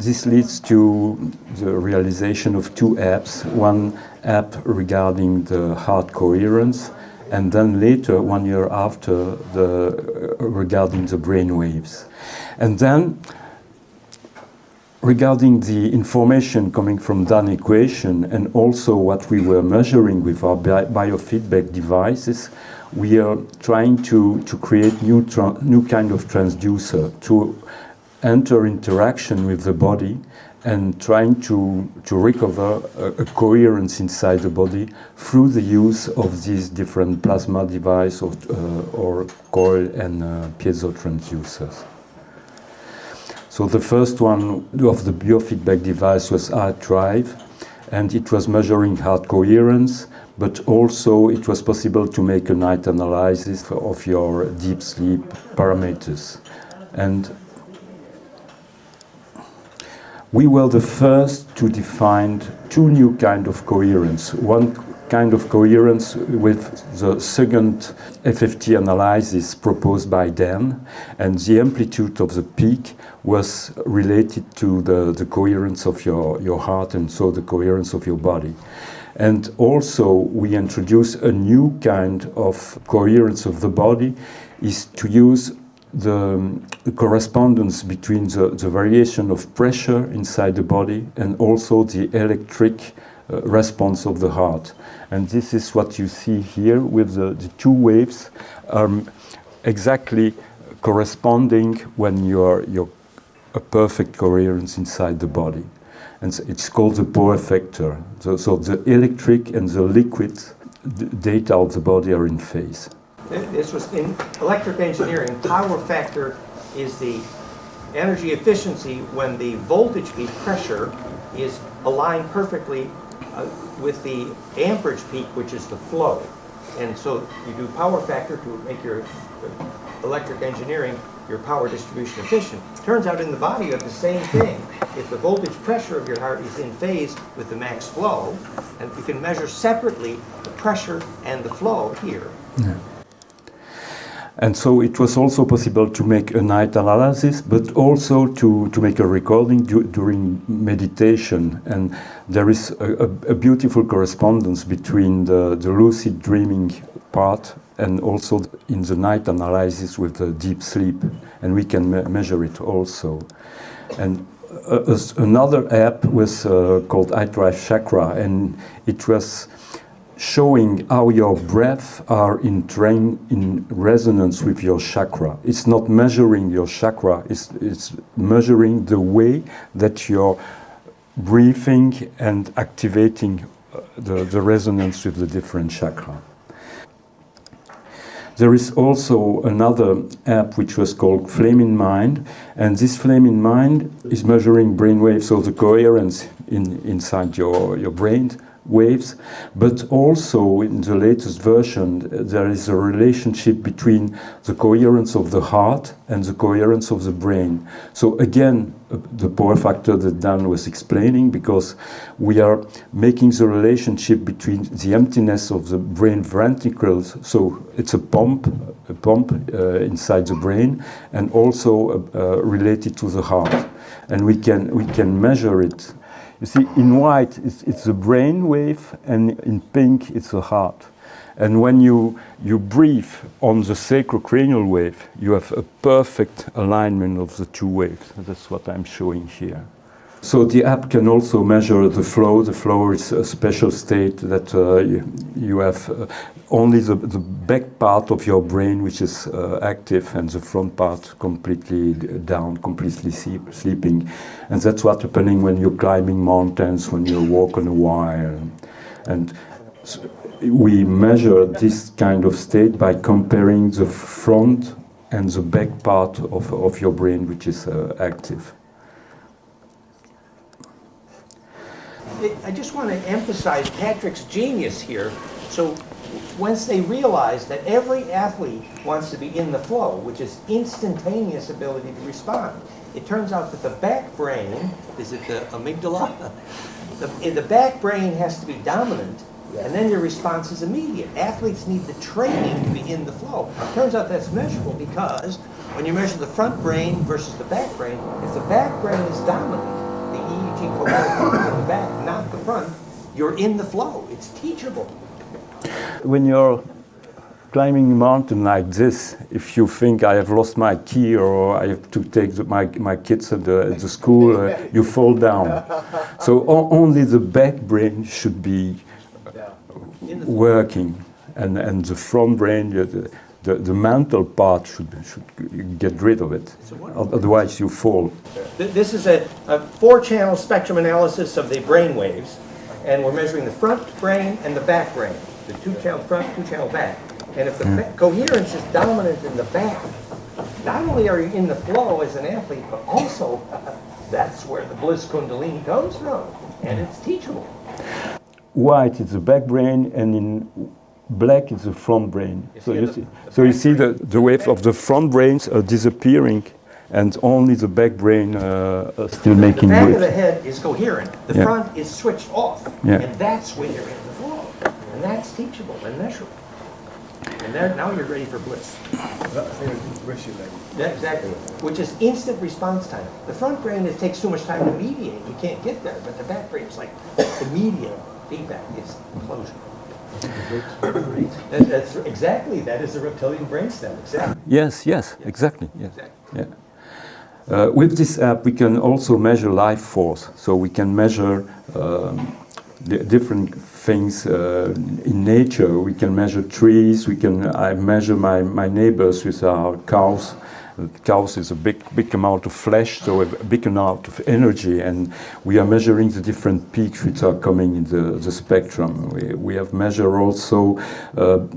This leads to the realization of two apps. One app regarding the heart coherence, and then later, 1 year after, regarding the brain waves. And then, regarding the information coming from that equation and also what we were measuring with our biofeedback devices, we are trying to create new kind of transducer to enter interaction with the body and trying to recover a coherence inside the body through the use of these different plasma device or coil and piezo transducers. So the first one of the biofeedback device was ItHRVe, and it was measuring heart coherence, but also it was possible to make a night analysis of your deep sleep parameters. And we were the first to define two new kinds of coherence. One kind of coherence with the second FFT analysis proposed by Dan, and the amplitude of the peak was related to the coherence of your heart and so the coherence of your body. And also we introduced a new kind of coherence of the body, is to use the correspondence between the variation of pressure inside the body and also the electric response of the heart. And this is what you see here with the two waves exactly corresponding when you're a perfect coherence inside the body. And it's called the Botte factor. So the electric and the liquid data of the body are in phase. This was in electric engineering. Power factor is the energy efficiency when the voltage peak pressure is aligned perfectly with the amperage peak, which is the flow. And so you do power factor to make your electric engineering, your power distribution efficient. Turns out in the body you have the same thing. If the voltage pressure of your heart is in phase with the max flow, and you can measure separately the pressure and the flow here. Yeah. And so it was also possible to make a night analysis, but also to make a recording during meditation. And there is a beautiful correspondence between the lucid dreaming part and also in the night analysis with the deep sleep. And we can measure it also. And another app was called ItHRVe Chakra, and it was showing how your breath are in resonance with your chakra. It's not measuring your chakra, it's measuring the way that you're breathing and activating the resonance with the different chakra. There is also another app which was called FlameinMind, and this FlameinMind is measuring brain waves, so the coherence inside your brain waves, but also in the latest version there is a relationship between the coherence of the heart and the coherence of the brain. So again, the power factor that Dan was explaining, because we are making the relationship between the emptiness of the brain ventricles, so it's a pump inside the brain, and also related to the heart, and we can measure it. You see, in white it's the brain wave, and in pink it's the heart. And when you breathe on the sacrocranial wave, you have a perfect alignment of the two waves. That's what I'm showing here. So the app can also measure the flow. The flow is a special state that you have only the back part of your brain which is active, and the front part completely down, completely sleeping. And that's what's happening when you're climbing mountains, when you walk on a wire. And we measure this kind of state by comparing the front and the back part of your brain which is active. I just want to emphasize Patrick's genius here. So once they realized that every athlete wants to be in the flow, which is instantaneous ability to respond, it turns out that the back brain, is it the amygdala? The back brain has to be dominant, and then your response is immediate. Athletes need the training to be in the flow. It turns out that's measurable because when you measure the front brain versus the back brain, if the back brain is dominant, coherent in the back, not the front. You're in the flow. It's teachable. When you're climbing a mountain like this, if you think I have lost my key or I have to take my kids at the school, you fall down. So only the back brain should be working, and the front brain, the mental part should get rid of it. Otherwise you fall. This is a 4-channel spectrum analysis of the brain waves, and we're measuring the front brain and the back brain, the 2-channel front, 2-channel back. And if the coherence is dominant in the back, not only are you in the flow as an athlete, but also that's where the bliss kundalini comes from, and it's teachable. White is the back brain, and in black is the front brain. So you see the wave of the front brains are disappearing, and only the back brain are still making waves. The back waves. of the head is coherent. The front is switched off, and that's when you're in the flow, and that's teachable and measurable. And there, now you're ready for bliss. Yeah, exactly. Which is instant response time. The front brain, it takes too much time to mediate. You can't get there. But the back brain is like immediate feedback. It's implosion. That's exactly. That is the reptilian brainstem. Exactly. Yes. Exactly. Yes. Exactly. Yeah. With this app, we can also measure life force. So we can measure the different things in nature. We can measure trees. I measure my neighbors with our cows. Cows is a big amount of flesh, so a big amount of energy, and we are measuring the different peaks which are coming in the spectrum. We have measured also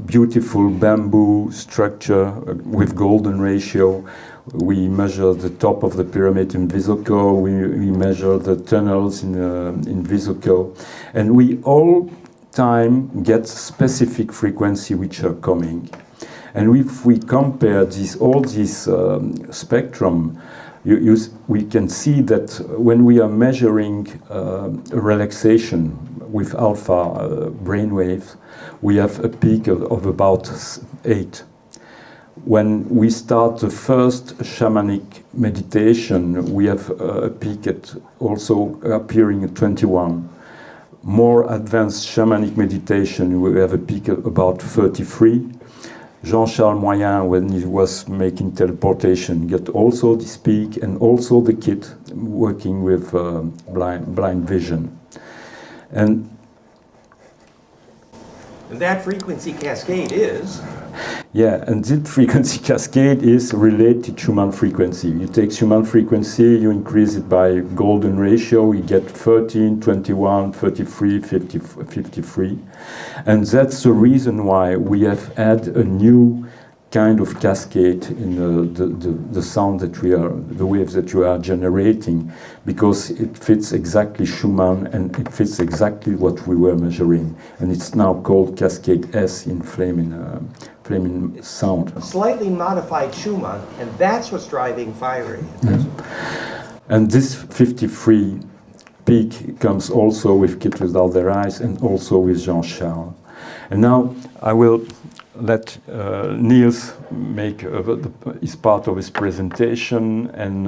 beautiful bamboo structure with golden ratio. We measure the top of the pyramid in VisiCo. We measure the tunnels in VisiCo, and we all time get specific frequency which are coming. And if we compare all these spectrum, we can see that when we are measuring relaxation with alpha brainwaves, we have a peak of about 8. When we start the first shamanic meditation, we have a peak at also appearing at 21. More advanced shamanic meditation, we have a peak of about 33. Jean-Charles Moyen, when he was making teleportation, got also this peak, and also the kid working with blind vision. And that frequency cascade is? Yeah, and that frequency cascade is related to Schumann frequency. You take Schumann frequency, you increase it by golden ratio, you get 13, 21, 33, 50, 53. And that's the reason why we have added a new kind of cascade in the sound that the waves that you are generating, because it fits exactly Schumann and it fits exactly what we were measuring. And it's now called Cascade S in FlameinSound. Slightly modified Schumann, and that's what's driving fire radiance. And this 53 peak comes also with Kids Without Their Eyes and also with Jean-Charles. And now I will let Niels make his part of his presentation, and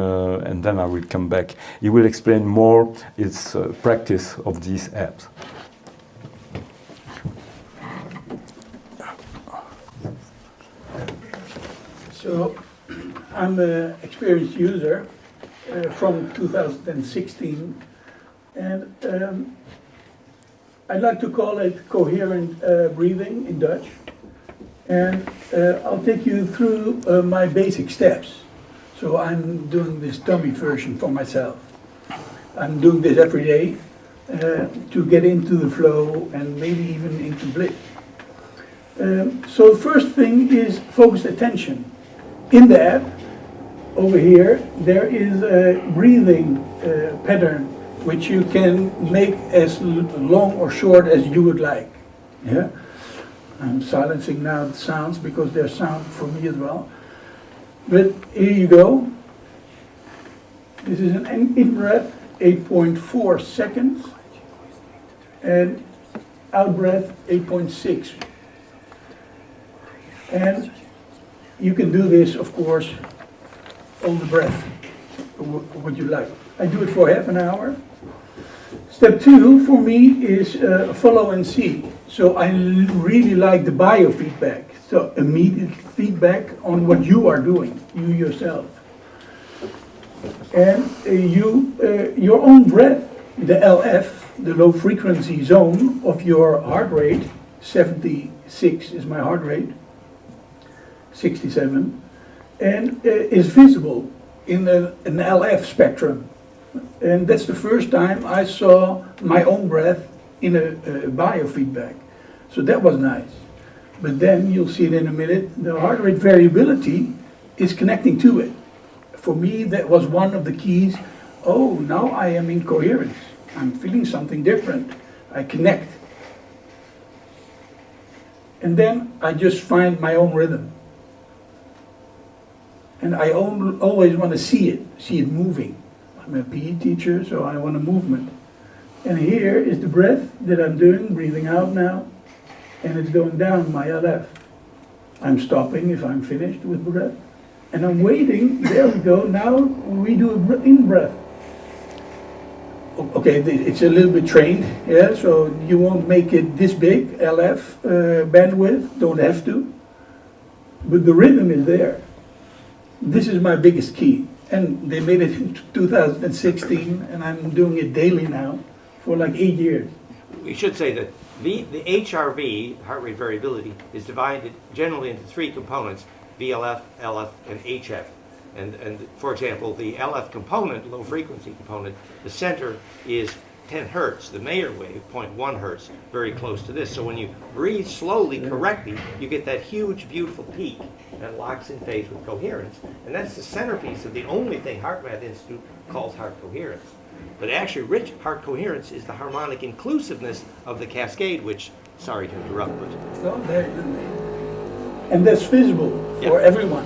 then I will come back. He will explain more his practice of these apps. So, I'm an experienced user from 2016, and I like to call it coherent breathing in Dutch. And I'll take you through my basic steps. So I'm doing this dummy version for myself. I'm doing this every day to get into the flow and maybe even into bliss. So the first thing is focused attention. In the app, over here, there is a breathing pattern which you can make as long or short as you would like. Yeah? I'm silencing now the sounds because there's sound for me as well. But here you go. This is an in-breath, 8.4 seconds, and out-breath, 8.6. And you can do this, of course, on the breath, what you like. I do it for half an hour, Step 2 for me is follow and see. So I really like the biofeedback. So immediate feedback on what you are doing, you yourself. And your own breath, the LF, the low frequency zone of your heart rate, 76 is my heart rate, 67, and is visible in an LF spectrum. And that's the first time I saw my own breath in a biofeedback. So that was nice. But then you'll see it in a minute, the heart rate variability is connecting to it. For me, that was one of the keys. Oh, now I am in coherence. I'm feeling something different. I connect. And then I just find my own rhythm. And I always want to see it moving. I'm a PE teacher, so I want a movement. And here is the breath that I'm doing, breathing out now, and it's going down my LF. I'm stopping if I'm finished with the breath. And I'm waiting, there we go, now we do a in-breath. Okay, it's a little bit trained, yeah, so you won't make it this big, LF bandwidth, don't have to. But the rhythm is there. This is my biggest key. And they made it in 2016, and I'm doing it daily now for like 8 years. We should say that the HRV, heart rate variability, is divided generally into 3 components: VLF, LF, and HF. And for example, the LF component, low frequency component, the center is 10 hertz, the Mayer wave, 0.1 hertz, very close to this. So when you breathe slowly, correctly, you get that huge, beautiful peak that locks in phase with coherence. And that's the centerpiece of the only thing HeartMath Institute calls heart coherence. But actually, rich heart coherence is the harmonic inclusiveness of the cascade, which, sorry to interrupt, but... So there, and that's visible for everyone.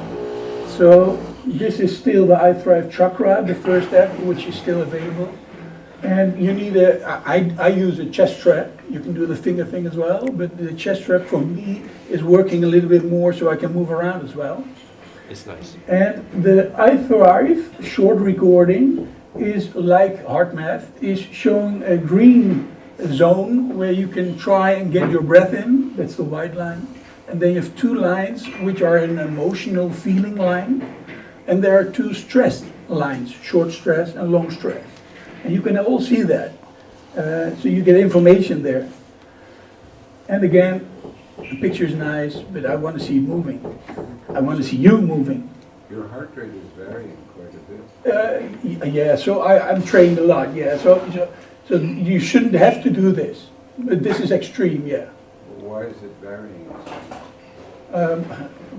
So this is still the ItHRVe chakra, the first app, which is still available. And you need I use a chest strap. You can do the finger thing as well, but the chest strap for me is working a little bit more so I can move around as well. It's nice. And the ItHRVe short recording is like HeartMath, is showing a green zone where you can try and get your breath in. That's the white line. And then you have 2 lines which are an emotional feeling line. And there are 2 stress lines, short stress and long stress. And you can all see that. So you get information there. And again, the picture's nice, but I want to see it moving. I want to see you moving. Your heart rate is varying quite a bit. Yeah, so I'm trained a lot, yeah. So you shouldn't have to do this. But this is extreme, yeah. Why is it varying?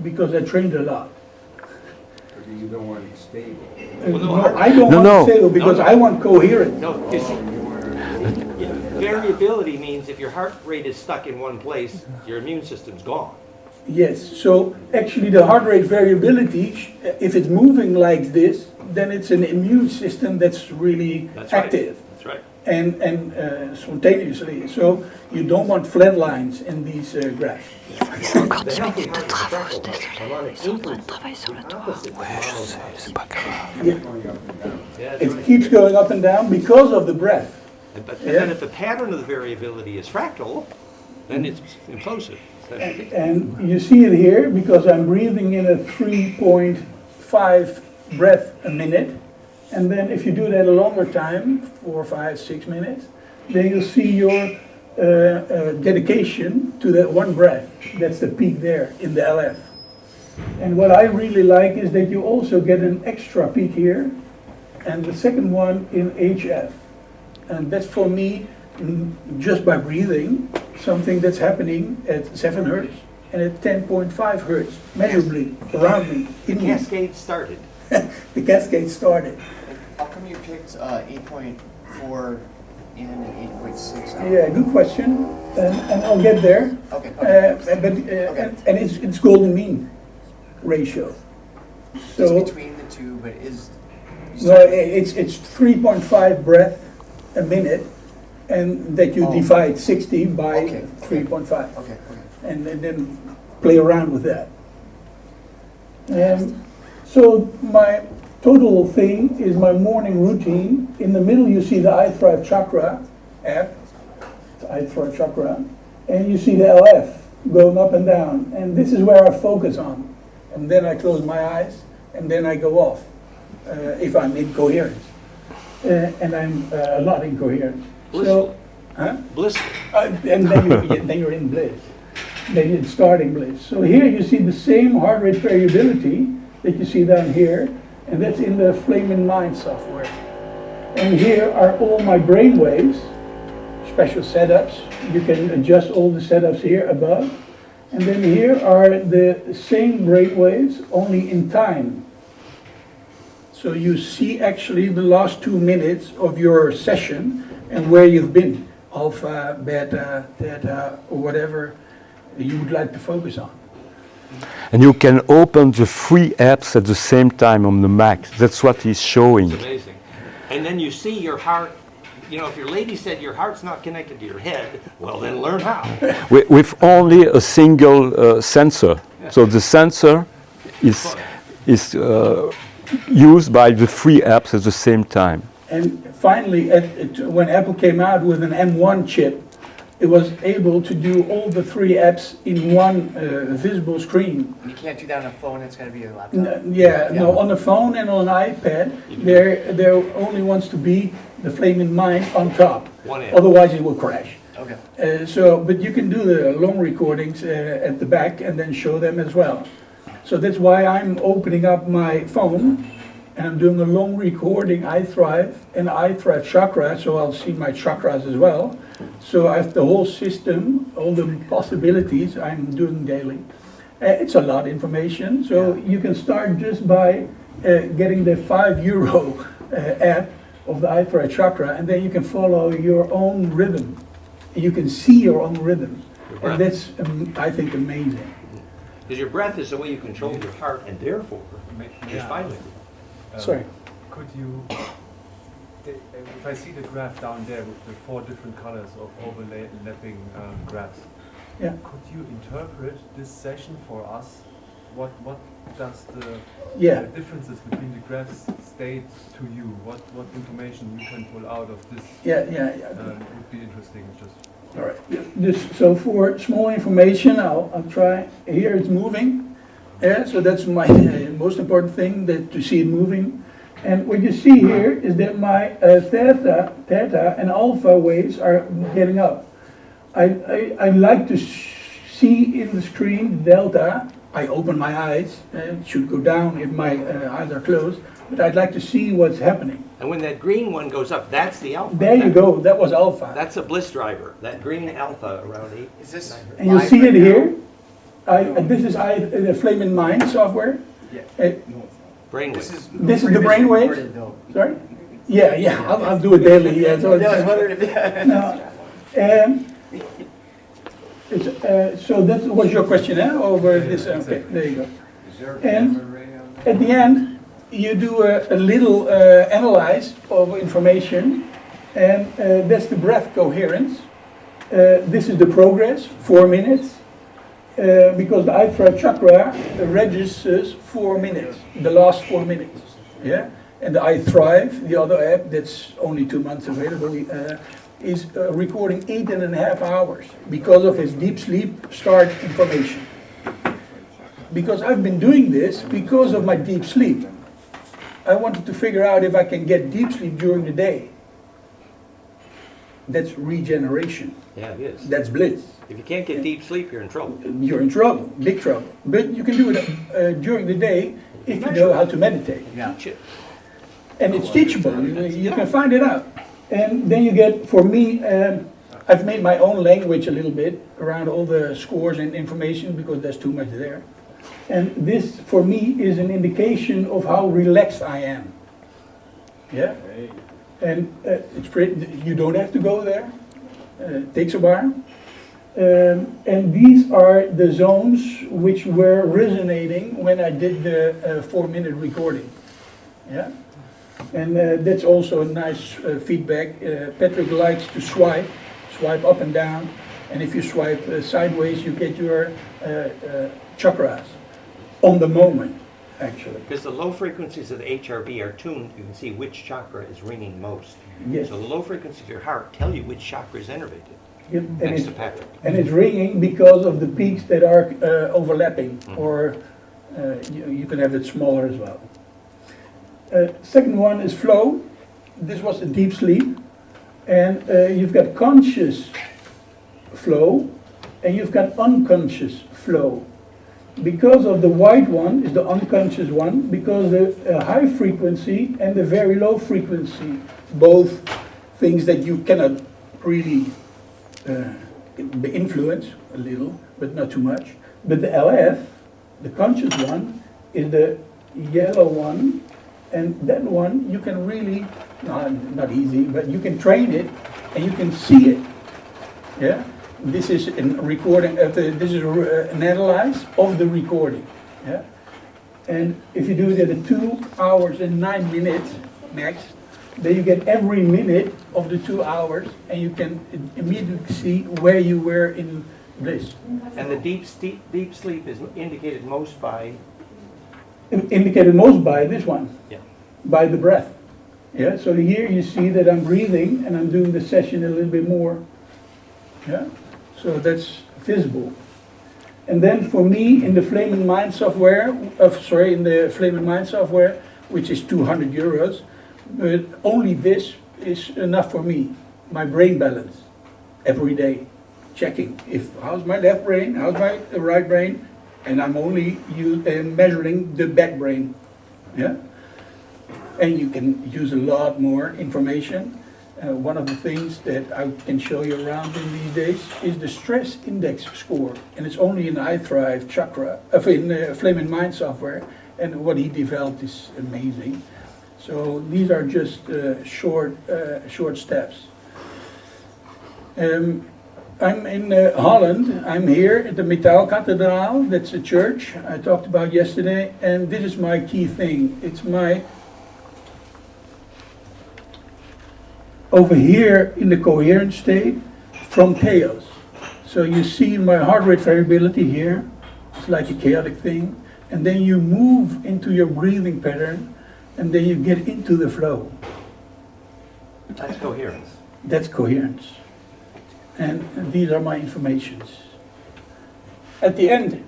Because I trained a lot. Because you don't want it stable. No, I don't want to stable because I want coherence. No, variability means if your heart rate is stuck in one place, your immune system's gone. Yes, so actually the heart rate variability, if it's moving like this, then it's an immune system that's really active. That's right. And spontaneously. So you don't want flat lines in these graphs. Ils font encore 10 minutes de travaux, je suis désolée. Ils sont en train de travailler sur le toit. Ouais, je sais, c'est pas grave. It keeps going up and down because of the breath. But then if the pattern of the variability is fractal, then it's implosive. And you see it here because I'm breathing in a 3.5 breath a minute. And then if you do that a longer time, 4, 5, 6 minutes, then you'll see your dedication to that one breath. That's the peak there in the LF. And what I really like is that you also get an extra peak here, and the second one in HF. And that's for me, just by breathing, something that's happening at 7 hertz and at 10.5 hertz, measurably around me. The cascade started. The cascade started. How come you picked 8.4 in and 8.6 out? Yeah, good question, and I'll get there. Okay. And it's golden mean ratio. So It's between the two, but is... no, it's 3.5 breath a minute, and that you divide 60 by 3.5. Okay. And then play around with that. So my total thing is my morning routine. In the middle you see the ItHRVe chakra, app, the ItHRVe chakra, and you see the LF going up and down, and this is where I focus on. And then I close my eyes, and then I go off, if I'm in coherence. And I'm a lot in coherence. So, Blissful. and then you're in bliss. Then you're starting bliss. So here you see the same heart rate variability that you see down here, and that's in the FlameinMind software. And here are all my brain waves, special setups. You can adjust all the setups here above. And then here are the same brain waves, only in time. So you see actually the last 2 minutes of your session and where you've been, alpha, beta, theta, or whatever you would like to focus on. And you can open the 3 apps at the same time on the Mac. That's what he's showing. It's amazing. And then you see your heart. You know, if your lady said your heart's not connected to your head, well, then learn how. With only a single sensor. So the sensor is used by the 3 apps at the same time. And finally, when Apple came out with an M1 chip, it was able to do all the 3 apps in one visible screen. You can't do that on a phone, it's gotta be a laptop. No, on the phone and on an iPad, there only wants to be the FlameinMind on top. One app. Otherwise it will crash. Okay. But you can do the long recordings at the back and then show them as well. So that's why I'm opening up my phone and I'm doing a long recording ItHRVe and ItHRVe chakra, so I'll see my chakras as well. So I have the whole system, all the possibilities I'm doing daily. It's a lot of information, so you can start just by getting the €5 app of the ItHRVe chakra, and then you can follow your own rhythm. You can see your own rhythm, and that's, I think, amazing. Because your breath is the way you control your heart, and therefore, your spine movement. Sorry. Could you, if I see the graph down there with the 4 different colors of overlapping graphs, Yeah. could you interpret this session for us? What does the differences between the graphs state to you? What information you can pull out of this would be interesting. Just All right. So for small information, I'll try. Here it's moving. Yeah, so that's my most important thing, that to see it moving. And what you see here is that my theta and alpha waves are getting up. I like to see in the screen delta. I open my eyes, it should go down if my eyes are closed, but I'd like to see what's happening. And when that green one goes up, that's the alpha. There you go, that was alpha. That's a bliss driver. That green alpha around 8. Is this And you see it here. This is the FlameinMind software. Yeah. Brainwave. This is the brainwave. Sorry? Yeah, I'll do it daily. Yeah, so I was wondering if no. So that was your question, over this. Okay, there you go. is there a And camera ray on that? at the end, you do a little analyze of information, and that's the breath coherence. This is the progress, 4 minutes, because the ItHRVe chakra registers 4 minutes, the last 4 minutes. Yeah, and the ItHRVe, the other app that's only 2 months available, is recording 8.5 hours because of his deep sleep start information. Because I've been doing this because of my deep sleep. I wanted to figure out if I can get deep sleep during the day. That's regeneration. Yeah, it is. That's bliss. If you can't get deep sleep, you're in trouble. You're in trouble, big trouble. But you can do it during the day if you know how to meditate. Yeah. Teach it. And it's teachable, you can find it out. And then you get, for me, I've made my own language a little bit around all the scores and information because there's too much there. And this, for me, is an indication of how relaxed I am. Yeah? And it's pretty, you don't have to go there. It takes a while. And these are the zones which were resonating when I did the 4-minute recording. Yeah? And that's also a nice feedback. Patrick likes to swipe up and down. And if you swipe sideways, you get your chakras on the moment. actually. Because the low frequencies of the HRV are tuned, you can see which chakra is ringing most. Yes. So the low frequencies of your heart tell you which chakra is innervated. Yep. Next to Patrick. And it's ringing because of the peaks that are overlapping, or you can have it smaller as well. Second one is flow. This was a deep sleep. And you've got conscious flow, and you've got unconscious flow. Because of the white one is the unconscious one, because the high frequency and the very low frequency, both things that you cannot really influence a little, but not too much. But the LF, the conscious one, is the yellow one, and that one you can really, not easy, but you can train it and you can see it. Yeah. This is a recording. This is an analyze of the recording. Yeah. And if you do it at 2 hours and 9 minutes max, then you get every minute of the 2 hours, and you can immediately see where you were in bliss. And the deep sleep is indicated most by? Indicated most by this one. Yeah. By the breath. Yeah. So here you see that I'm breathing and I'm doing the session a little bit more. Yeah. So that's visible. And then for me, in the FlameinMind software, in the FlameinMind software, which is 200 euros, but only this is enough for me. My brain balance every day, checking how's my left brain, how's my right brain, and I'm only measuring the back brain. Yeah. And you can use a lot more information. One of the things that I can show you around in these days is the stress index score, and it's only in ItHRVe chakra, in FlameinMind software, and what he developed is amazing. So these are just short steps. I'm in Holland. I'm here at the Metal Cathedral. That's a church I talked about yesterday, and this is my key thing. It's my over here in the coherent state from chaos. So you see my heart rate variability here. It's like a chaotic thing. And then you move into your breathing pattern, and then you get into the flow. That's coherence. That's coherence. And these are my informations. At the end,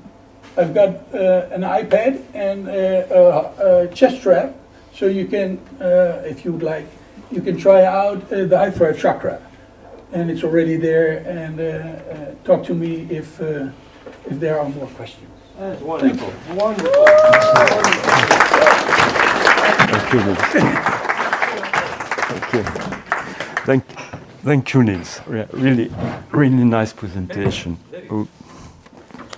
I've got an iPad and a chest strap, so you can, if you would like, you can try out the ItHRVe chakra, and it's already there. And talk to me if there are more questions. That's wonderful. Wonderful. Thank you, Niels. Really nice presentation.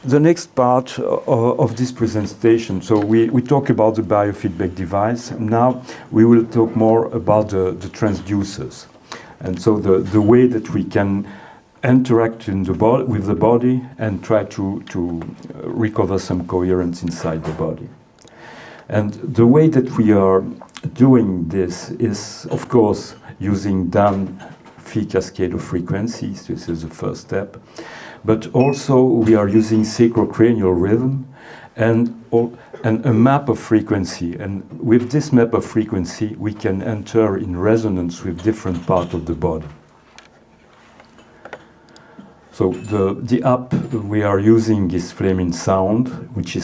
The next part of this presentation, so we talk about the biofeedback device. Now we will talk more about the transducers, and so the way that we can interact in the with the body and try to recover some coherence inside the body. And the way that we are doing this is, of course, using Dan-Phi cascade of frequencies. This is the first step. But also we are using sacrocranial rhythm and a map of frequency. And with this map of frequency, we can enter in resonance with different parts of the body. So the app we are using is FlameinSound, which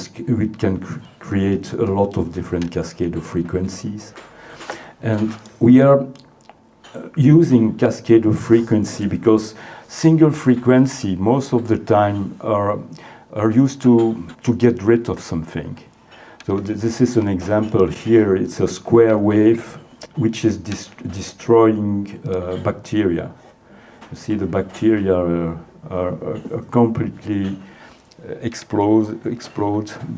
can create a lot of different cascade of frequencies. And we are using cascade of frequency because single frequency most of the time are used to get rid of something. So this is an example here. It's a square wave which is destroying bacteria. You see the bacteria are completely explode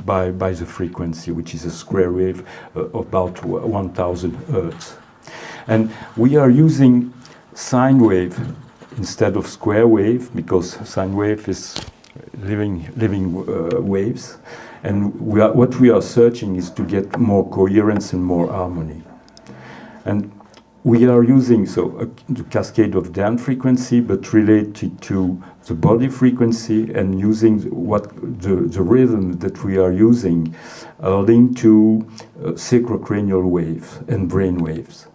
by the frequency, which is a square wave of about 1000 Hertz. And we are using sine wave instead of square wave, because sine wave is living waves, and what we are searching is to get more coherence and more harmony. And we are using the cascade of Dan frequency, but related to the body frequency, and using the rhythm that we are using are linked to sacrocranial waves and brain waves.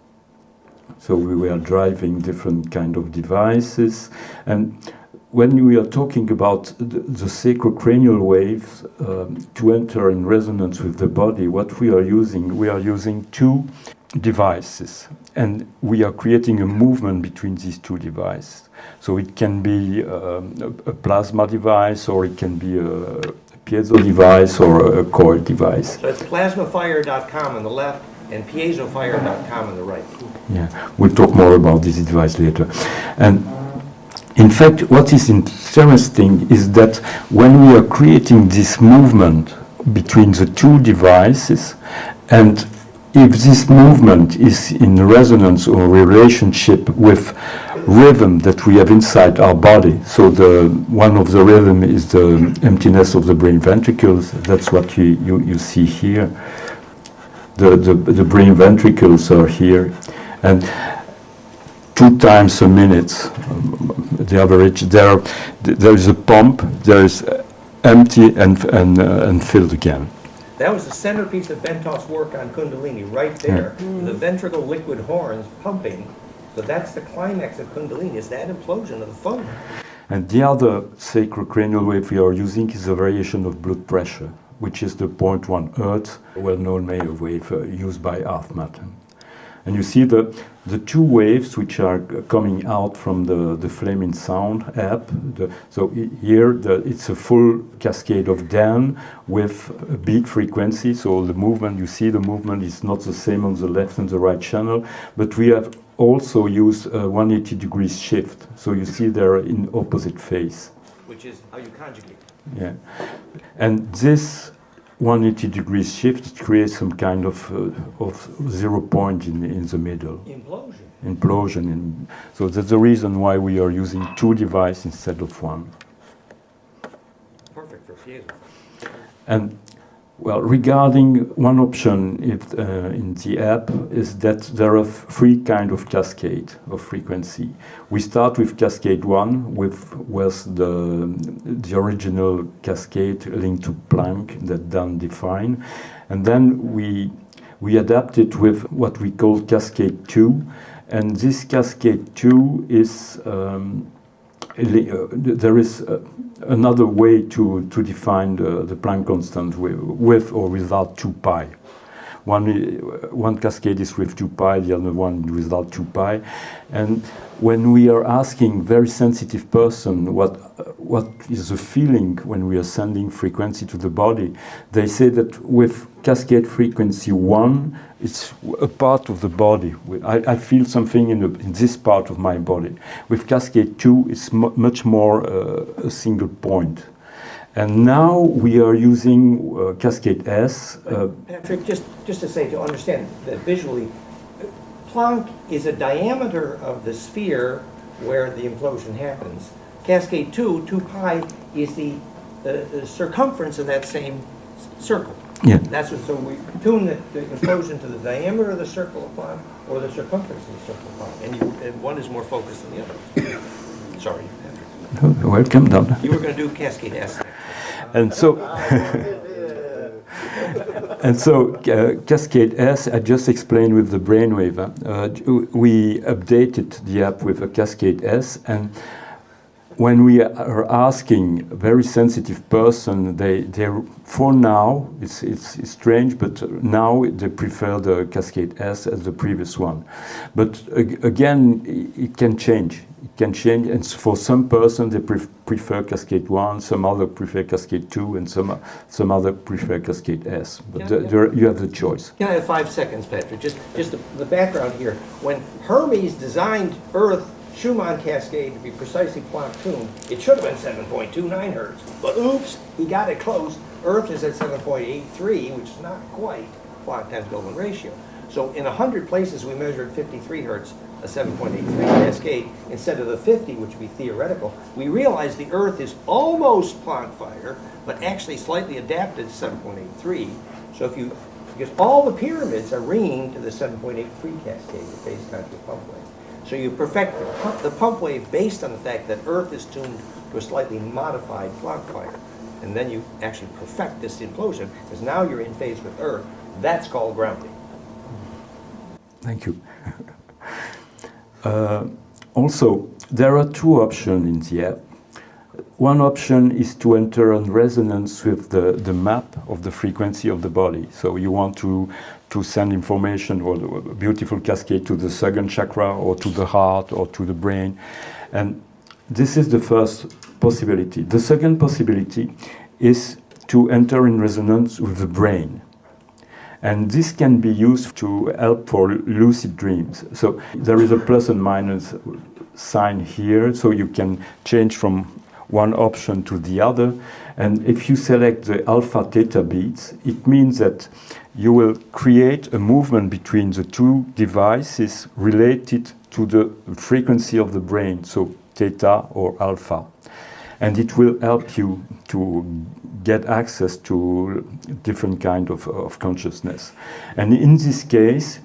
So we were driving different kind of devices, and when we are talking about the sacrocranial waves to enter in resonance with the body, what we are using two devices, and we are creating a movement between these two devices. So it can be a plasma device, or it can be a piezo device, or a coil device. So it's plasmafire.com on the left and piezofire.com on the right. Yeah, we'll talk more about this device later. And in fact, what is interesting is that when we are creating this movement between the two devices, and if this movement is in resonance or relationship with rhythm that we have inside our body, so one of the rhythm is the emptiness of the brain ventricles. That's what you see here. The brain ventricles are here, and 2 times a minute, the average. There is a pump. There is empty and filled again. That was the centerpiece of Bentoff's work on Kundalini, right there. The ventricle liquid horns pumping. So that's the climax of Kundalini, is that implosion of the phone. And the other sacrocranial wave we are using is a variation of blood pressure, which is the 0.1 Hertz, well-known Mayer wave used by Hartmann. And you see the two waves which are coming out from the FlameinSound app. So here it's a full cascade of Dan with a beat frequency. So the movement, you see the movement is not the same on the left and the right channel, but we have also used a 180 degrees shift. So you see they're in opposite phase. Which is how you conjugate. Yeah. And this 180 degrees shift creates some kind of 0 point in the middle. Implosion. So that's the reason why we are using 2 devices instead of 1. Perfect for piezo. And well, regarding one option in the app is that there are 3 kind of cascade of frequency. We start with cascade 1, was the original cascade linked to Planck that Dan defined, and then we adapt it with what we call cascade 2, and this cascade 2 is there is another way to define the Planck constant with or without 2 pi. One cascade is with 2 pi, the other one without 2 pi. And when we are asking very sensitive person what is the feeling when we are sending frequency to the body, they say that with cascade frequency 1, it's a part of the body. I feel something in this part of my body. With cascade 2, it's much more a single point. And now we are using cascade S. Patrick, just to say, to understand that visually, Planck is a diameter of the sphere where the implosion happens. Cascade 2, 2 pi, is the circumference of that same circle. Yeah. That's what, so we tune the implosion to the diameter of the circle of Planck or the circumference of the circle of Planck, and one is more focused than the other. Sorry, Patrick. Welcome, Don. You were going to do cascade S. And so, Cascade S, I just explained with the brainwave. We updated the app with a Cascade S, and when we are asking a very sensitive person, they for now, it's strange, but now they prefer the Cascade S as the previous one. But again, it can change. It can change, and for some person they prefer Cascade 1, some other prefer Cascade 2, and some other prefer Cascade S. But you have the choice. Can I have 5 seconds, Patrick? Just the background here. When Hermes designed Earth Schumann cascade to be precisely Planck tuned, it should have been 7.29 hertz. But oops, he got it close. Earth is at 7.83, which is not quite Planck times Goldman ratio. So in 100 places we measured 53 hertz, a 7.83 cascade, instead of the 50, which would be theoretical. We realized the Earth is almost Planck fire, but actually slightly adapted to 7.83. So if you Because all the pyramids are ringing to the 7.83 cascade, the phase constant pump wave. So you perfect the pump wave based on the fact that Earth is tuned to a slightly modified cloud fire. And then you actually perfect this implosion, because now you're in phase with Earth. That's called grounding. Thank you. Also, there are two options in the app. One option is to enter in resonance with the map of the frequency of the body. So you want to send information or the beautiful cascade to the second chakra or to the heart or to the brain. And this is the first possibility. The second possibility is to enter in resonance with the brain. And this can be used to help for lucid dreams. So there is a plus and minus sign here, so you can change from one option to the other. And if you select the alpha theta beats, it means that you will create a movement between the two devices related to the frequency of the brain, so theta or alpha. And it will help you to get access to different kind of consciousness. And in this case,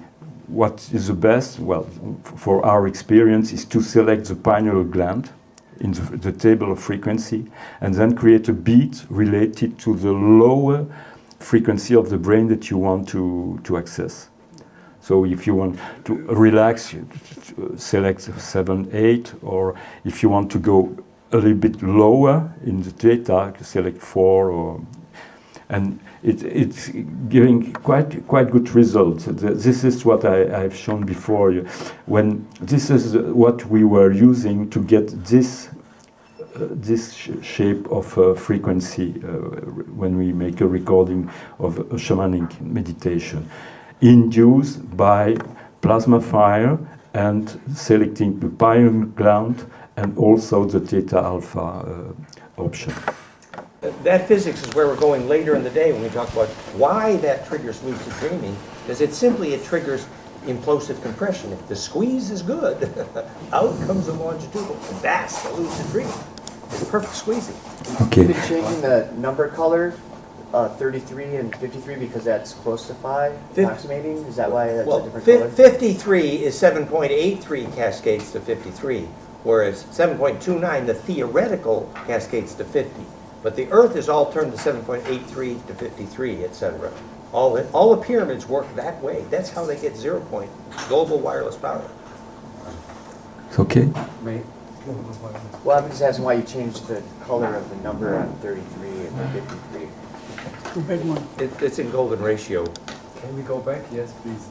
what is the best, well, for our experience, is to select the pineal gland in the table of frequency, and then create a beat related to the lower frequency of the brain that you want to access. So if you want to relax, select 7, 8, or if you want to go a little bit lower in the theta, select 4, and it's giving quite good results. This is what I've shown before you. When this is what we were using to get this shape of frequency when we make a recording of a shamanic meditation, induced by plasma fire and selecting the pineal gland and also the theta alpha option. That physics is where we're going later in the day when we talk about why that triggers lucid dreaming, because it triggers implosive compression. If the squeeze is good, out comes the longitudinal. That's the lucid dream. It's perfect squeezing. Okay. You've been changing the number color, 33 and 53, because that's close to 5, approximating? Is that why that's a different color? 53 is 7.83 cascades to 53, whereas 7.29, the theoretical, cascades to 50. But the Earth is all turned to 7.83 to 53, etc. All the pyramids work that way. That's how they get 0 point, global wireless power. It's okay. Well, I'm just asking why you changed the color of the number on 33 and the 53. Go back one. It's in golden ratio. Can we go back? Yes, please.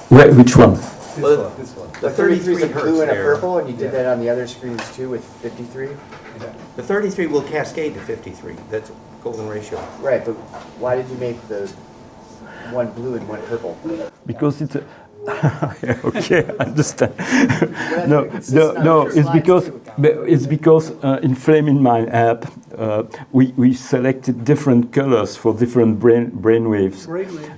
Wait, which one? This one. The 33 is a hertz blue and a there. purple, and you did that on the other screens too with 53? The 33 will cascade to 53. That's golden ratio. Right, but why did you make the one blue and one purple? Because it's a okay, I understand. No, It's because in FlameinMind app we selected different colors for different brain waves.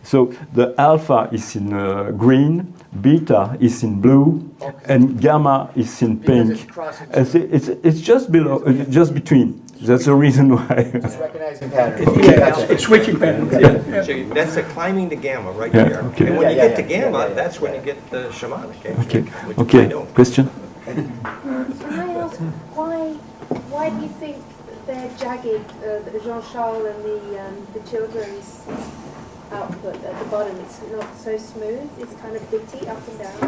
So the alpha is in green, beta is in blue, and gamma is in pink. It's just below, just between. That's the reason why. It's recognizing patterns. It's switching patterns. So that's the climbing to gamma right there. Okay. And when you get to gamma, that's when you get the shamanic actually. Okay. Question? Can I ask why do you think they're jagged, Jean-Charles and the children's output at the bottom? It's not so smooth. It's kind of bitty up and down.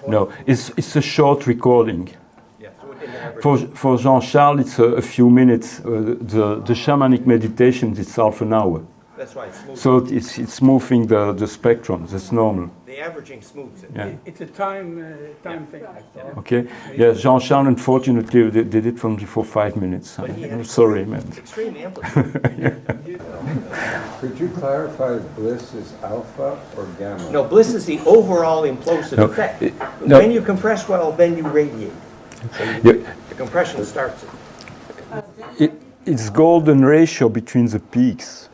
No, it's a short recording. Yeah, so it didn't average. For Jean-Charles, it's a few minutes. The shamanic meditation is half an hour. That's right. Smooth. So it's smoothing the spectrum. That's normal. The averaging smooths it. Yeah. It's a time thing. Okay. Yeah, Jean-Charles unfortunately did it only for 5 minutes. I'm sorry, man. Extreme amplitude. Could you clarify if bliss is alpha or gamma? No, bliss is the overall implosive No, effect. no. When you compress well, then you radiate. So the compression starts it. It's golden ratio between the peaks.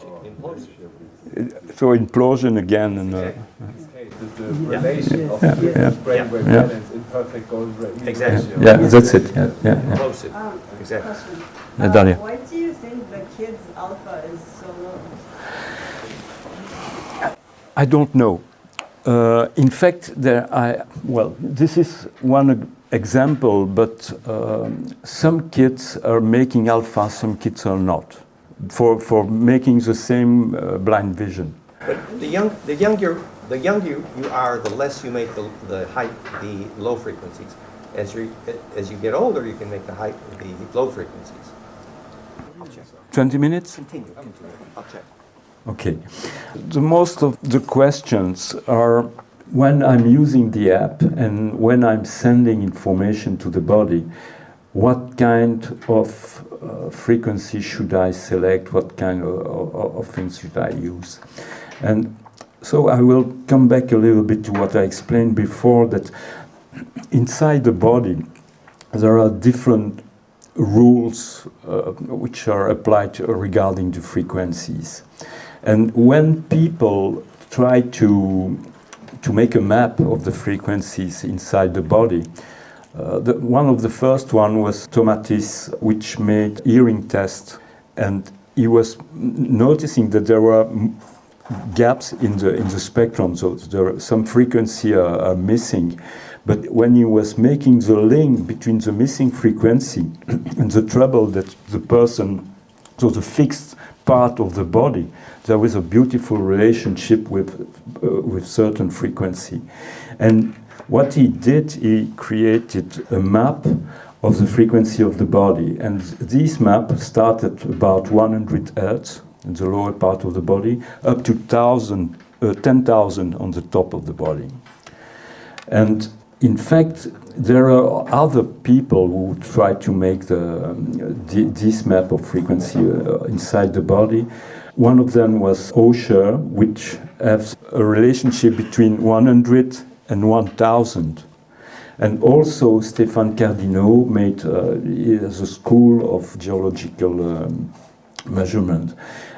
Implosive. So implosion again and. The relation of the brainwave balance in perfect golden ratio. Exactly. Yeah, that's it. Yeah. Implosive. Exactly. Dalia. Why do you think the kid's alpha is so low? I don't know. In fact, this is one example, but some kids are making alpha, some kids are not, for making the same blind vision. But the younger you are, the less you make the low frequencies. As you get older, you can make the low frequencies. I'll check. 20 minutes? Continue. I'll check. Okay. Most of the questions are when I'm using the app and when I'm sending information to the body, what kind of frequency should I select? What kind of things should I use? And so I will come back a little bit to what I explained before, that inside the body there are different rules which are applied regarding the frequencies. And when people try to make a map of the frequencies inside the body, one of the first one was Tomatis, which made hearing tests, and he was noticing that there were gaps in the spectrum, so some frequency are missing. But when he was making the link between the missing frequency and the trouble that the person, so the fixed part of the body, there was a beautiful relationship with certain frequency. And what he did, he created a map of the frequency of the body. And this map started about 100 Hertz in the lower part of the body, up to 10,000 on the top of the body. And in fact, there are other people who try to make this map of frequency inside the body. One of them was Osher, which has a relationship between 100 and 1000. And also Stéphane Cardinaux made he has a school of geological measurement.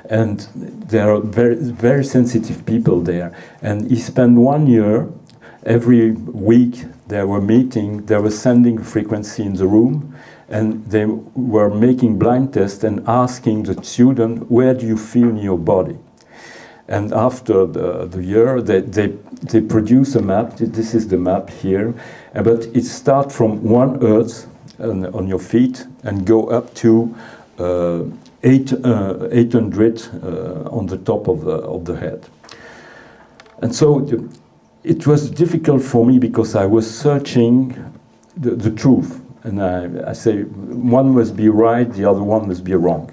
And there are very, very sensitive people there. And he spent 1 year. Every week they were meeting, they were sending frequency in the room, and they were making blind tests and asking the student, where do you feel in your body? And after the year, they produce a map. This is the map here, but it starts from 1 Hertz on your feet and go up to 800 on the top of the head. And so it was difficult for me because I was searching the truth. And I say, one must be right, the other one must be wrong.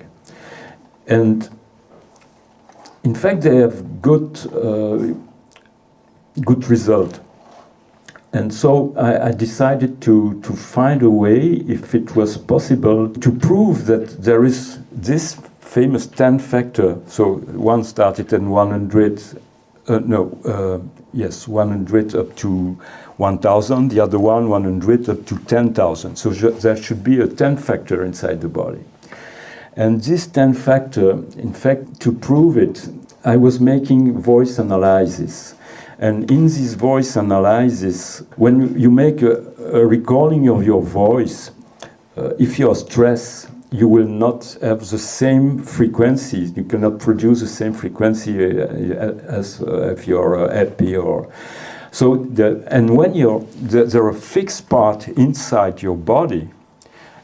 And in fact, they have good result. And so I decided to find a way, if it was possible, to prove that there is this famous 10 factor. So one started at 100, 100 up to 1000, the other one 100 up to 10,000. So there should be a 10 factor inside the body. And this 10 factor, in fact, to prove it, I was making voice analysis. And in this voice analysis, when you make a recording of your voice, if you are stressed, you will not have the same frequency. You cannot produce the same frequency as if you're happy or so. And when there are fixed part inside your body,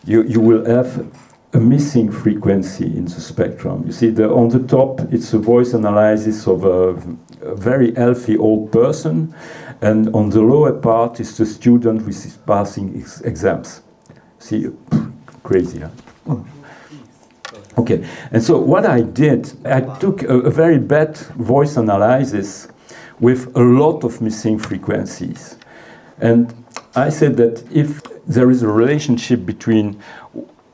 you will have a missing frequency in the spectrum. You see, on the top, it's a voice analysis of a very healthy old person, and on the lower part is the student which is passing exams. See, crazy, huh? Okay, and so what I did, I took a very bad voice analysis with a lot of missing frequencies. And I said that if there is a relationship between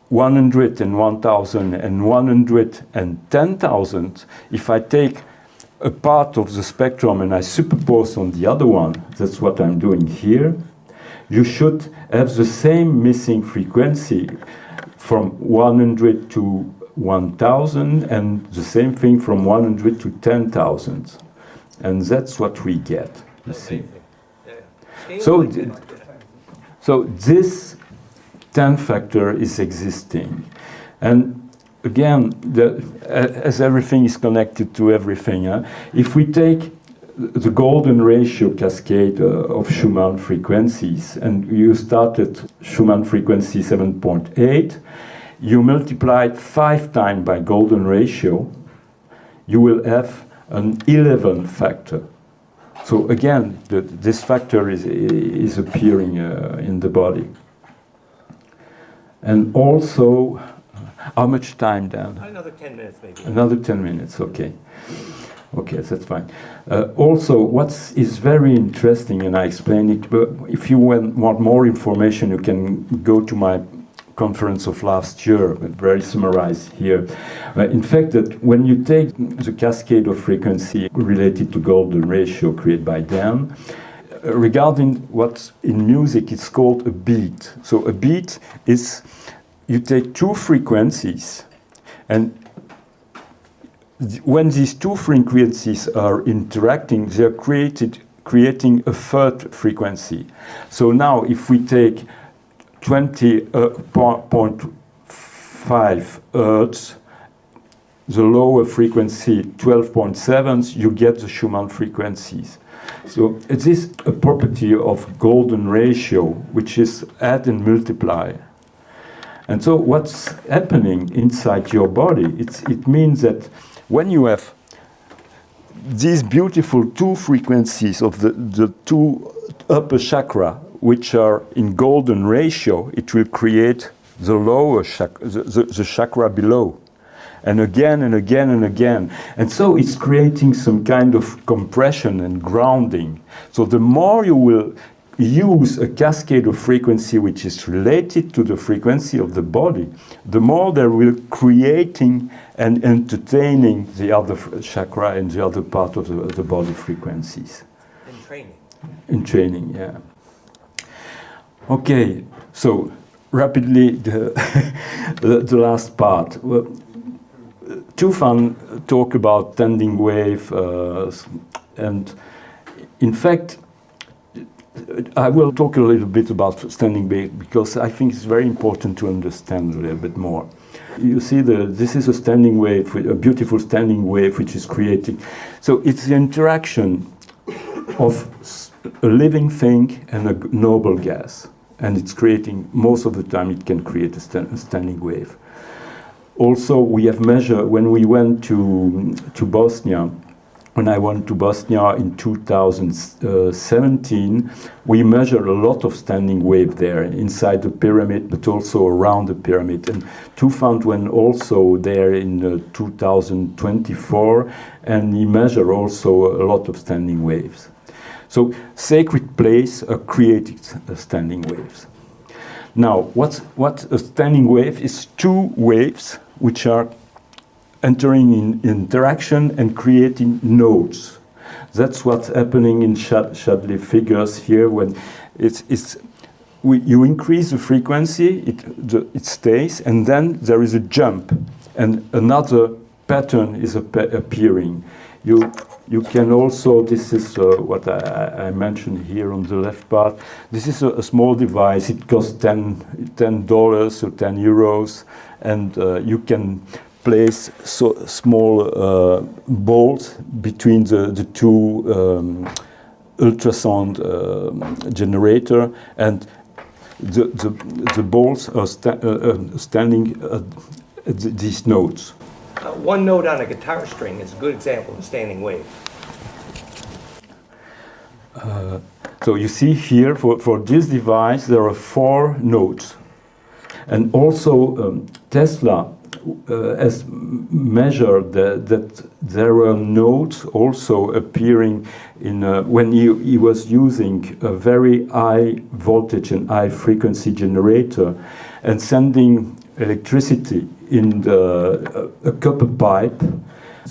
100 and 1000 and 100 and 10,000, if I take a part of the spectrum and I superpose on the other one, that's what I'm doing here, you should have the same missing frequency from 100 to 1000 and the same thing from 100 to 10,000. And that's what we get, you see. So this 10 factor is existing. And again, as everything is connected to everything, if we take the golden ratio cascade of Schumann frequencies, and you start at Schumann frequency 7.8, you multiply it 5 times by golden ratio, you will have an 11 factor. So again, this factor is appearing in the body. And also, how much time, Dan? Another 10 minutes, maybe. Another 10 minutes, okay. Okay, that's fine. Also, what is very interesting, and I explain it, but if you want more information, you can go to my conference of last year, but very summarized here. In fact, that when you take the cascade of frequency related to golden ratio created by Dan, regarding what in music is called a beat. So a beat is, you take 2 frequencies, and when these 2 frequencies are interacting, they are creating a third frequency. So now if we take 20.5 Hertz, the lower frequency 12.7, you get the Schumann frequencies. So it is a property of golden ratio, which is add and multiply. And so what's happening inside your body, it means that when you have these beautiful 2 frequencies of the 2 upper chakra, which are in golden ratio, it will create the lower chakra, the chakra below. And again and again and again. And so it's creating some kind of compression and grounding. So the more you will use a cascade of frequency which is related to the frequency of the body, the more they will creating and entertaining the other chakra and the other part of the body frequencies. In training. In training, yeah. Okay, so rapidly the last part. Well, Tufan talk about standing wave, and in fact, I will talk a little bit about standing wave because I think it's very important to understand a little bit more. You see, this is a standing wave, a beautiful standing wave which is creating. So it's the interaction of a living thing and a noble gas, and it's creating, most of the time it can create a standing wave. Also, we have measured, when we went to Bosnia, when I went to Bosnia in 2017, we measured a lot of standing wave there, inside the pyramid, but also around the pyramid. And Tufan went also there in 2024, and he measured also a lot of standing waves. So sacred place are creating standing waves. Now, what a standing wave is? 2 waves which are entering in interaction and creating nodes. That's what's happening in Chladni figures here. When you increase the frequency, it stays, and then there is a jump, and another pattern is appearing. You can also, this is what I mentioned here on the left part. This is a small device. It costs $10 or 10 euros, and you can place small balls between the 2 ultrasound generator, and the balls are standing at these nodes. One note on a guitar string is a good example of a standing wave. So you see here, for this device, there are 4 nodes. And also Tesla has measured that there are nodes also appearing in when he was using a very high voltage and high frequency generator and sending electricity in a copper pipe.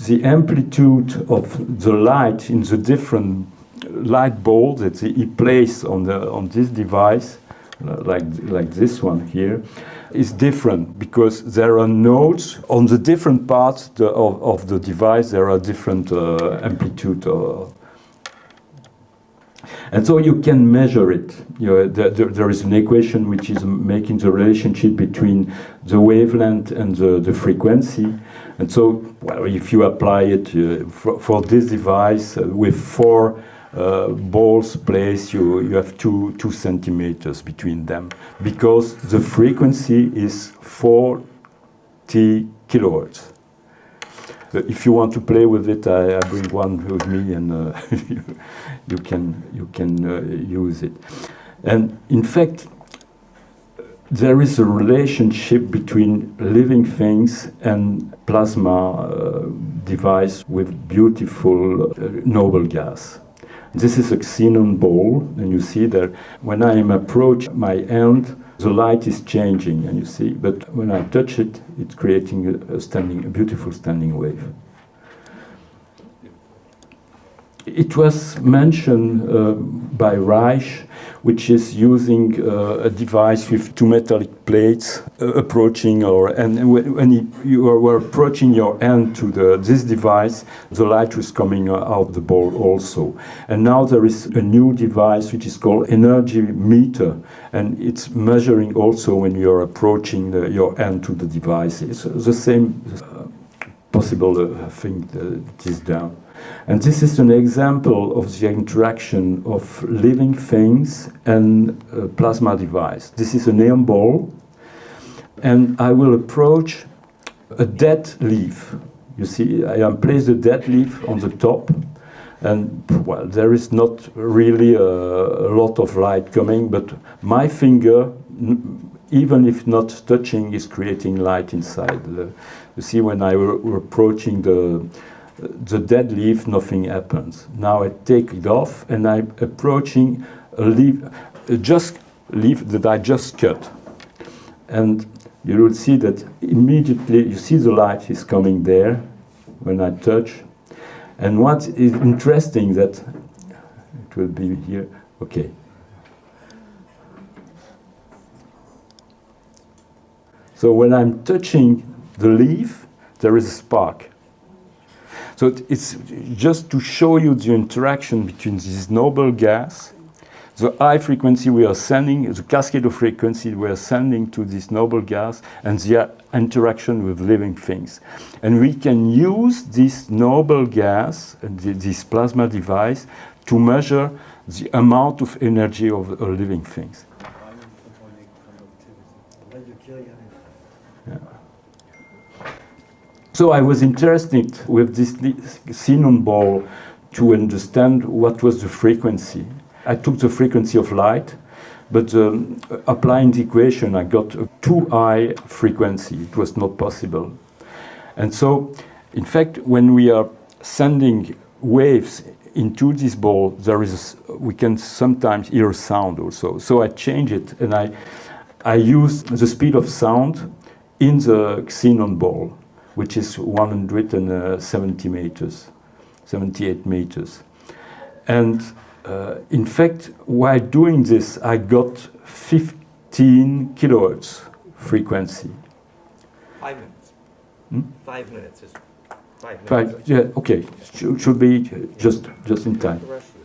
The amplitude of the light in the different light bulbs that he placed on this device, like this one here, is different because there are nodes on the different parts of the device. There are different amplitude. And so you can measure it. There is an equation which is making the relationship between the wavelength and the frequency. And so, well, if you apply it for this device with 4 balls placed, you have 2 centimeters between them, because the frequency is 40 kilohertz. If you want to play with it, I bring one with me, and you can use it. And in fact, there is a relationship between living things and plasma device with beautiful noble gas. This is a xenon ball, and you see that when I am approaching my end, the light is changing, and you see, but when I touch it, it's creating a beautiful standing wave. It was mentioned by Reich, which is using a device with 2 metallic plates approaching, and when you are approaching your end to this device, the light was coming out the ball also. And now there is a new device which is called energy meter, and it's measuring also when you are approaching your end to the device. It's the same possible thing that is done. And this is an example of the interaction of living things and a plasma device. This is a neon ball, and I will approach a dead leaf. You see, I am placed a dead leaf on the top, and well, there is not really a lot of light coming, but my finger, even if not touching, is creating light inside. You see, when I were approaching the dead leaf, nothing happens. Now I take it off, and I'm approaching a leaf that I just cut. And you will see that immediately, you see the light is coming there when I touch. And what is interesting, that it will be here, okay. So when I'm touching the leaf, there is a spark. So it's just to show you the interaction between this noble gas, the high frequency we are sending, the cascade of frequency we are sending to this noble gas, and the interaction with living things. And we can use this noble gas, this plasma device, to measure the amount of energy of living things. Yeah. So I was interested with this xenon ball to understand what was the frequency. I took the frequency of light, but applying the equation, I got a too high frequency. It was not possible. And so, in fact, when we are sending waves into this ball, we can sometimes hear sound also. So I change it, and I use the speed of sound in the xenon ball, which is 170 meters, 78 meters. And in fact, while doing this, I got 15 kilohertz frequency. 5 minutes. 5 minutes is 5 minutes. Yeah, okay, should be just in time.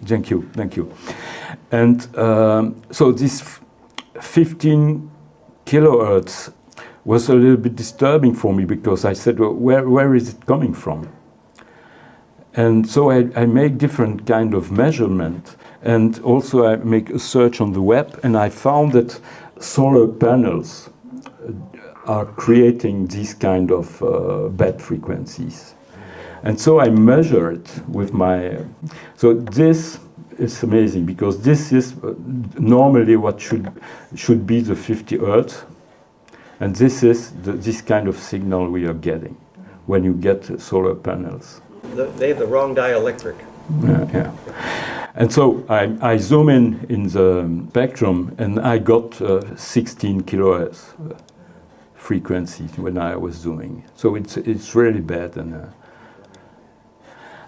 Thank you. And so this 15 kilohertz was a little bit disturbing for me, because I said, well, where is it coming from? And so I make different kind of measurement, and also I make a search on the web, and I found that solar panels are creating these kind of bad frequencies. And so I measure it with so this is amazing, because this is normally what should be the 50 hertz. And this is this kind of signal we are getting when you get solar panels. They have the wrong dielectric. Yeah. And so I zoom in the spectrum, and I got 16 kilohertz frequency when I was zooming. So it's really bad. And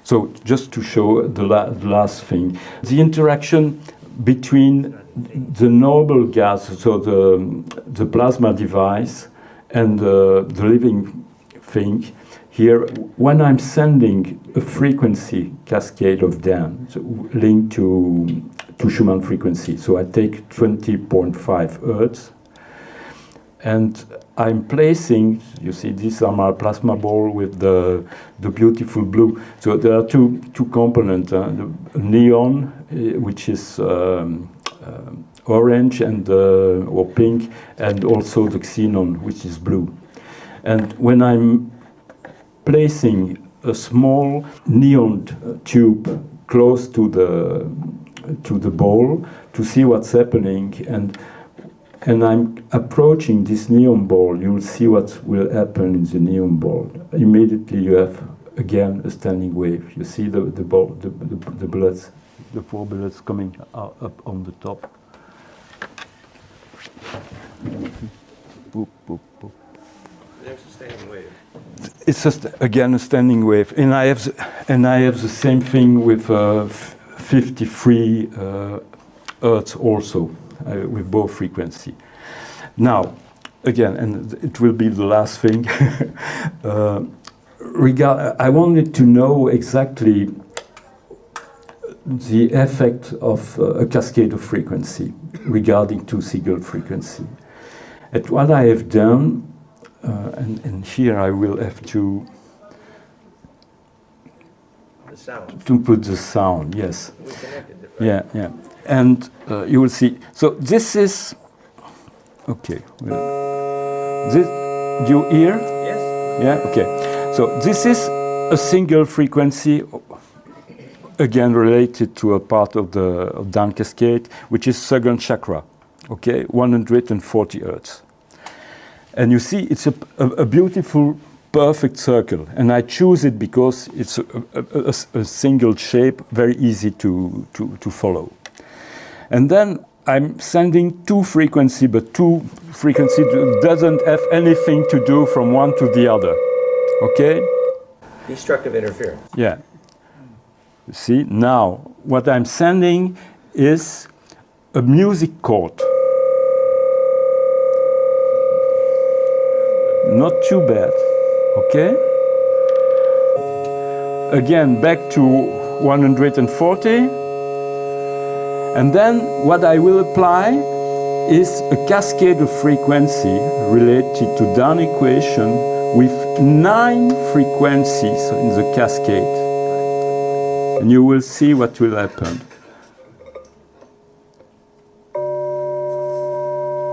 so just to show the last thing, the interaction between the noble gas, so the plasma device, and the living thing. here, when I'm sending a frequency cascade of Dan, so linked to Schumann frequency, so I take 20.5 Hertz, and I'm placing, you see, these are my plasma ball with the beautiful blue. So there are two components, the neon, which is orange and or pink, and also the xenon, which is blue. And when I'm placing a small neon tube close to the ball to see what's happening, and I'm approaching this neon ball, you'll see what will happen in the neon ball. Immediately you have again a standing wave. You see the ball, the bullets, the 4 bullets coming up on the top. Boop, boop, boop. There's a standing wave. It's just again a standing wave, and I have the same thing with 53 Hertz also. With both frequency. Now, again, and it will be the last thing, I wanted to know exactly the effect of a cascade of frequency regarding 2-signal frequency. And what I have done, and here I will have to put the sound, yes. We connected it, right? Yeah. And you will see. So this is okay. This, do you hear? Yes. Yeah. Okay. So this is a single frequency, again related to a part of the Dan cascade, which is second chakra. Okay, 140 Hertz. And you see, it's a beautiful, perfect circle, and I choose it because it's a single shape, very easy to follow. And then I'm sending 2 frequency, but 2 frequency doesn't have anything to do from one to the other. Okay? Destructive interference. Yeah. You see, now what I'm sending is a music chord. Not too bad. Okay? Again, back to 140. And then what I will apply is a cascade of frequency related to Dan equation with 9 frequencies in the cascade. And you will see what will happen.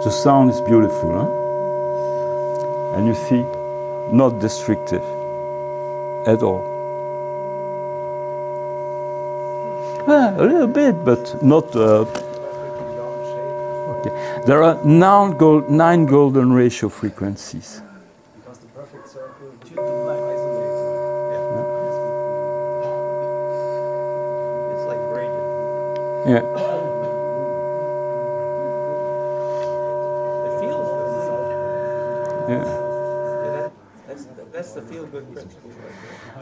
The sound is beautiful, huh? And you see, not destructive at all. A little bit, but not. Okay. There are 9 golden ratio frequencies. Because the perfect circle should be like isolated. It's like braided. Yeah. It feels good. Yeah. That's the feel-good principle right there.